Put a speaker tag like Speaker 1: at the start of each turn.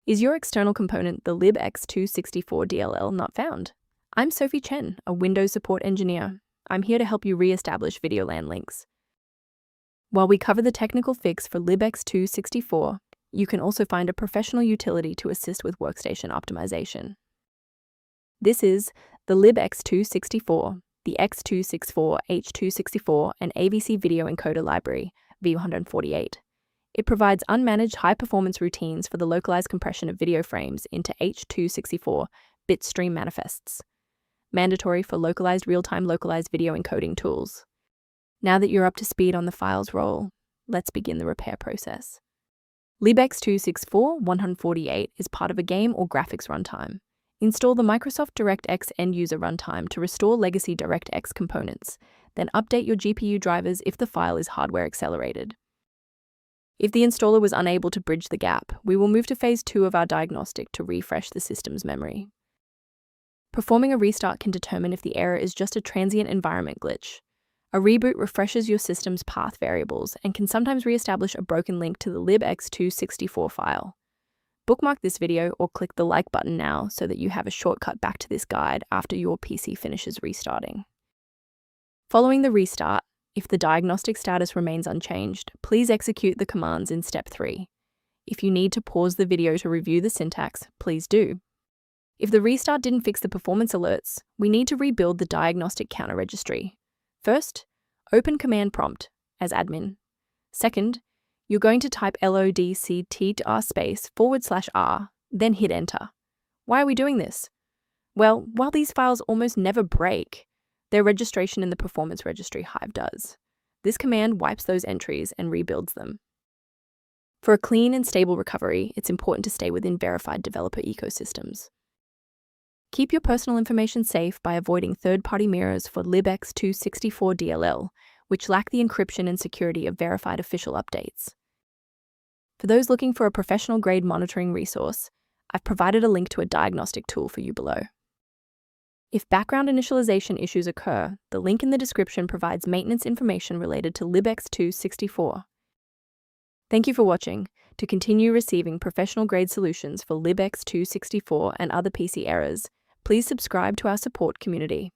Speaker 1: Is your external component, the libx264-DLL, not found? I'm Sophie Chen, a Windows support engineer. I'm here to help you re-establish VideoLAN links. While we cover the technical fix for libx264, you can also find a professional utility to assist with workstation optimization. This is the libx264, the x264, h264, and AVC video encoder library, V148. It provides unmanaged high-performance routines for the localized compression of video frames into h264 bitstream manifests, mandatory for localized real-time localized video encoding tools. Now that you're up to speed on the file's role, let's begin the repair process. libx264-148 is part of a game or graphics runtime. Install the Microsoft DirectX end-user runtime to restore legacy DirectX components, then update your GPU drivers if the file is hardware accelerated. If the installer was unable to bridge the gap, we will move to phase 2 of our diagnostic to refresh the system's memory. Performing a restart can determine if the error is just a transient environment glitch. A reboot refreshes your system's path variables and can sometimes re-establish a broken link to the libx264 file. Bookmark this video or click the like button now so that you have a shortcut back to this guide after your PC finishes restarting. Following the restart, if the diagnostic status remains unchanged, please execute the commands in step 3. If you need to pause the video to review the syntax, please do. If the restart didn't fix the performance alerts, we need to rebuild the diagnostic counter registry. First, open command prompt as admin. Second, you're going to type lockt_r, then hit enter. Why are we doing this? Well, while these files almost never break, their registration in the performance registry Hive does. This command wipes those entries and rebuilds them. For a clean and stable recovery, it's important to stay within verified developer ecosystems. Keep your personal information safe by avoiding third-party mirrors for libx264-DLL, which lack the encryption and security of verified official updates. For those looking for a professional-grade monitoring resource, I've provided a link to a diagnostic tool for you below. If background initialization issues occur, the link in the description provides maintenance information related to libx264. Thank you for watching. To continue receiving professional-grade solutions for libx264 and other PC errors, please subscribe to our support community.